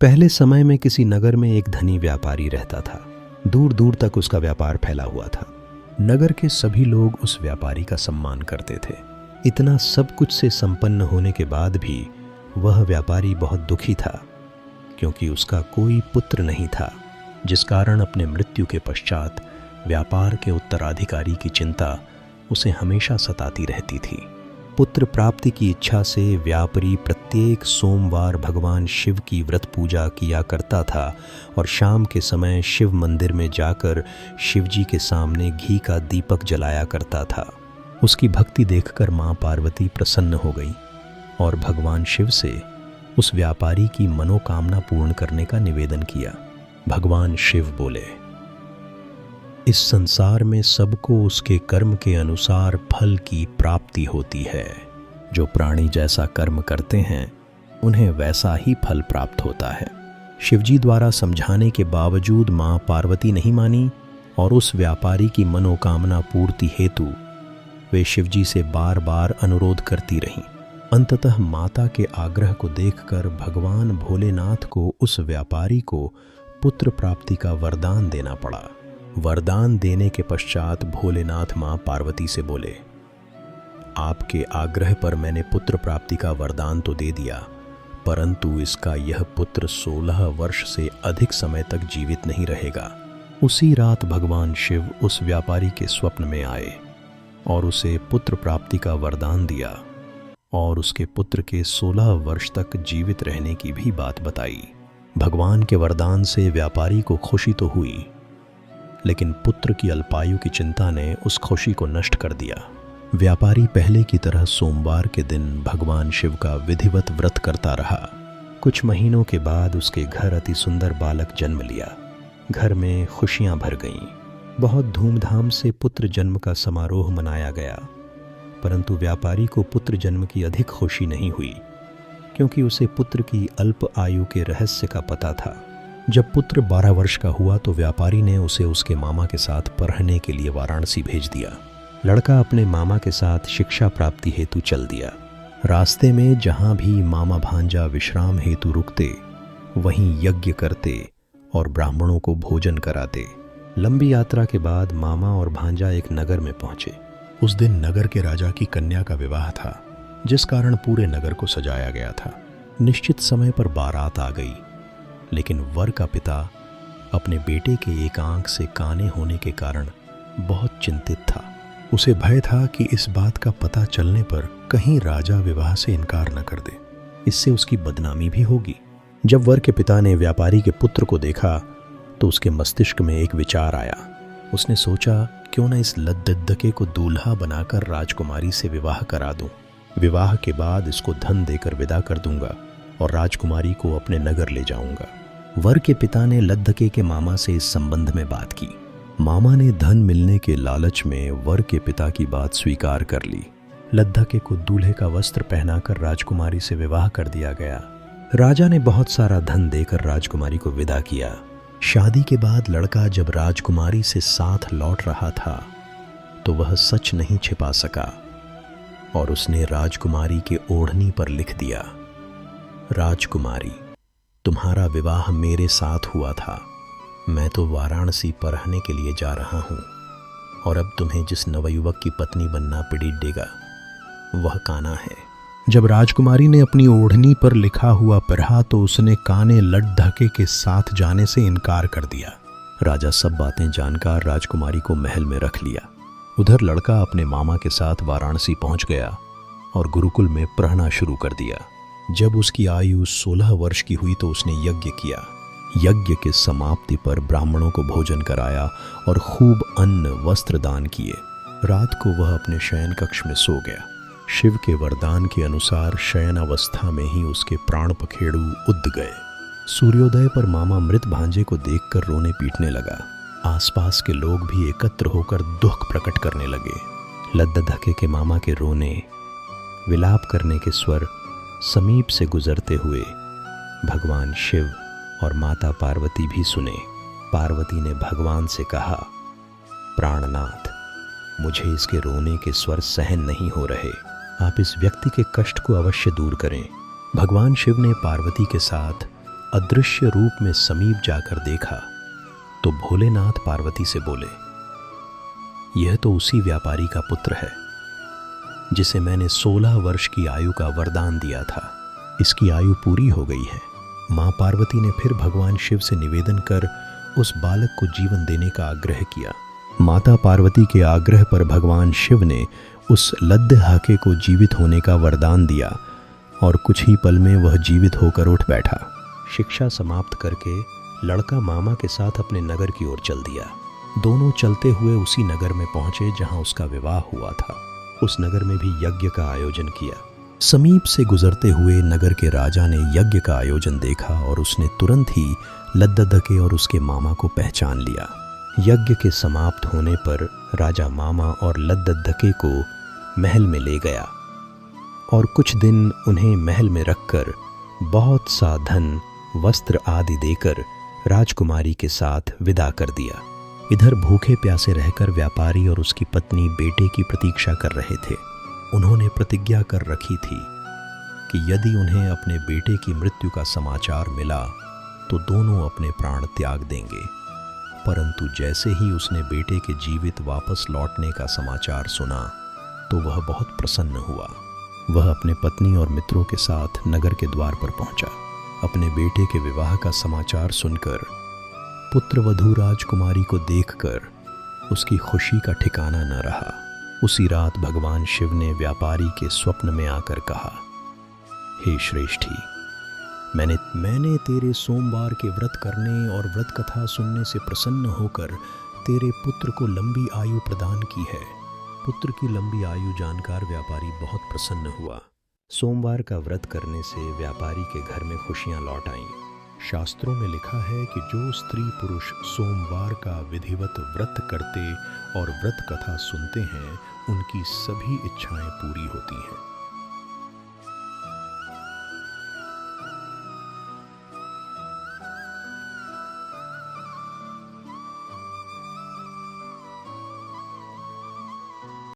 पहले समय में किसी नगर में एक धनी व्यापारी रहता था। दूर दूर तक उसका व्यापार फैला हुआ था। नगर के सभी लोग उस व्यापारी का सम्मान करते थे। इतना सब कुछ से संपन्न होने के बाद भी वह व्यापारी बहुत दुखी था, क्योंकि उसका कोई पुत्र नहीं था, जिस कारण अपने मृत्यु के पश्चात व्यापार के उत्तराधिकारी की चिंता उसे हमेशा सताती रहती थी। पुत्र प्राप्ति की इच्छा से व्यापारी प्रत्येक सोमवार भगवान शिव की व्रत पूजा किया करता था और शाम के समय शिव मंदिर में जाकर शिवजी के सामने घी का दीपक जलाया करता था। उसकी भक्ति देखकर मां पार्वती प्रसन्न हो गई और भगवान शिव से उस व्यापारी की मनोकामना पूर्ण करने का निवेदन किया। भगवान शिव बोले, इस संसार में सबको उसके कर्म के अनुसार फल की प्राप्ति होती है। जो प्राणी जैसा कर्म करते हैं उन्हें वैसा ही फल प्राप्त होता है। शिवजी द्वारा समझाने के बावजूद मां पार्वती नहीं मानी और उस व्यापारी की मनोकामना पूर्ति हेतु वे शिवजी से बार बार अनुरोध करती रहीं। अंततः माता के आग्रह को देखकर भगवान भोलेनाथ को उस व्यापारी को पुत्र प्राप्ति का वरदान देना पड़ा। वरदान देने के पश्चात भोलेनाथ मां पार्वती से बोले, आपके आग्रह पर मैंने पुत्र प्राप्ति का वरदान तो दे दिया, परंतु इसका यह पुत्र 16 वर्ष से अधिक समय तक जीवित नहीं रहेगा। उसी रात भगवान शिव उस व्यापारी के स्वप्न में आए और उसे पुत्र प्राप्ति का वरदान दिया और उसके पुत्र के 16 वर्ष तक जीवित रहने की भी बात बताई। भगवान के वरदान से व्यापारी को खुशी तो हुई, लेकिन पुत्र की अल्पायु की चिंता ने उस खुशी को नष्ट कर दिया। व्यापारी पहले की तरह सोमवार के दिन भगवान शिव का विधिवत व्रत करता रहा। कुछ महीनों के बाद उसके घर अति सुंदर बालक जन्म लिया। घर में खुशियां भर गईं। बहुत धूमधाम से पुत्र जन्म का समारोह मनाया गया, परंतु व्यापारी को पुत्र जन्म की अधिक खुशी नहीं हुई, क्योंकि उसे पुत्र की अल्प आयु के रहस्य का पता था। जब पुत्र 12 वर्ष का हुआ तो व्यापारी ने उसे उसके मामा के साथ पढ़ने के लिए वाराणसी भेज दिया। लड़का अपने मामा के साथ शिक्षा प्राप्ति हेतु चल दिया। रास्ते में जहाँ भी मामा भांजा विश्राम हेतु रुकते, वहीं यज्ञ करते और ब्राह्मणों को भोजन कराते। लंबी यात्रा के बाद मामा और भांजा एक नगर में पहुंचे। उस दिन नगर के राजा की कन्या का विवाह था, जिस कारण पूरे नगर को सजाया गया था। निश्चित समय पर बारात आ गई, लेकिन वर का पिता अपने बेटे के एक आंख से काने होने के कारण बहुत चिंतित था। उसे भय था कि इस बात का पता चलने पर कहीं राजा विवाह से इनकार न कर दे, इससे उसकी बदनामी भी होगी। जब वर के पिता ने व्यापारी के पुत्र को देखा तो उसके मस्तिष्क में एक विचार आया। उसने सोचा, क्यों न इस लद्दके को दूल्हा बनाकर राजकुमारी से विवाह करा दूं। विवाह के बाद इसको धन देकर विदा कर दूंगा और राजकुमारी को अपने नगर ले जाऊंगा। वर के पिता ने लद्दके के मामा से इस संबंध में बात की। मामा ने धन मिलने के लालच में वर के पिता की बात स्वीकार कर ली। लद्दके को दूल्हे का वस्त्र पहनाकर राजकुमारी से विवाह कर दिया गया। राजा ने बहुत सारा धन देकर राजकुमारी को विदा किया। शादी के बाद लड़का जब राजकुमारी से साथ लौट रहा था तो वह सच नहीं छिपा सका और उसने राजकुमारी के ओढ़नी पर लिख दिया, राजकुमारी, तुम्हारा विवाह मेरे साथ हुआ था। मैं तो वाराणसी पर रहने के लिए जा रहा हूँ और अब तुम्हें जिस नवयुवक की पत्नी बनना पड़ेगा वह काना है। जब राजकुमारी ने अपनी ओढ़नी पर लिखा हुआ पढ़ा तो उसने काने लद्दके के साथ जाने से इनकार कर दिया। राजा सब बातें जानकर राजकुमारी को महल में रख लिया। उधर लड़का अपने मामा के साथ वाराणसी पहुंच गया और गुरुकुल में पढ़ना शुरू कर दिया। जब उसकी आयु 16 वर्ष की हुई तो उसने यज्ञ किया। यज्ञ के समाप्ति पर ब्राह्मणों को भोजन कराया और खूब अन्न वस्त्र दान किए। रात को वह अपने शयन कक्ष में सो गया। शिव के वरदान के अनुसार शयन अवस्था में ही उसके प्राण पखेड़ू उड़ गए। सूर्योदय पर मामा मृत भांजे को देखकर रोने पीटने लगा। आसपास के लोग भी एकत्र होकर दुख प्रकट करने लगे। लद्दके के मामा के रोने, विलाप करने के स्वर समीप से गुजरते हुए भगवान शिव और माता पार्वती भी सुने। पार्वती ने भगवान से कहा, प्राणनाथ, मुझे इसके रोने के स्वर सहन नहीं हो रहे, आप इस व्यक्ति के कष्ट को अवश्य दूर करें। भगवान शिव ने पार्वती के साथ अदृश्य रूप में समीप जाकर देखा तो भोलेनाथ पार्वती से बोले, यह तो उसी व्यापारी का पुत्र है जिसे मैंने 16 वर्ष की आयु का वरदान दिया था। इसकी आयु पूरी हो गई है। माँ पार्वती ने फिर भगवान शिव से निवेदन कर उस बालक को जीवन देने का आग्रह किया। माता पार्वती के आग्रह पर भगवान शिव ने उस लद्दहाके को जीवित होने का वरदान दिया और कुछ ही पल में वह जीवित होकर उठ बैठा। शिक्षा समाप्त करके लड़का मामा के साथ अपने नगर की ओर चल दिया। दोनों चलते हुए उसी नगर में पहुंचे जहां उसका विवाह हुआ था। उस नगर में भी यज्ञ का आयोजन किया। समीप से गुजरते हुए नगर के राजा ने यज्ञ का आयोजन देखा और उसने तुरंत ही लद्ददके और उसके मामा को पहचान लिया। यज्ञ के समाप्त होने पर राजा मामा और लद्ददके को महल में ले गया और कुछ दिन उन्हें महल में रखकर बहुत सा धन, वस्त्र आदि देकर राजकुमारी के साथ विदा कर दिया। इधर भूखे प्यासे रहकर व्यापारी और उसकी पत्नी बेटे की प्रतीक्षा कर रहे थे। उन्होंने प्रतिज्ञा कर रखी थी कि यदि उन्हें अपने बेटे की मृत्यु का समाचार मिला तो दोनों अपने प्राण त्याग देंगे। परंतु जैसे ही उसने बेटे के जीवित वापस लौटने का समाचार सुना तो वह बहुत प्रसन्न हुआ। वह अपने पत्नी और मित्रों के साथ नगर के द्वार पर पहुंचा। अपने बेटे के विवाह का समाचार सुनकर पुत्रवधू राजकुमारी को देखकर उसकी खुशी का ठिकाना न रहा। उसी रात भगवान शिव ने व्यापारी के स्वप्न में आकर कहा, हे श्रेष्ठी, मैंने तेरे सोमवार के व्रत करने और व्रत कथा सुनने से प्रसन्न होकर तेरे पुत्र को लंबी आयु प्रदान की है। पुत्र की लंबी आयु जानकर व्यापारी बहुत प्रसन्न हुआ। सोमवार का व्रत करने से व्यापारी के घर में खुशियां लौट आईं। शास्त्रों में लिखा है कि जो स्त्री पुरुष सोमवार का विधिवत व्रत करते और व्रत कथा सुनते हैं, उनकी सभी इच्छाएं पूरी होती हैं।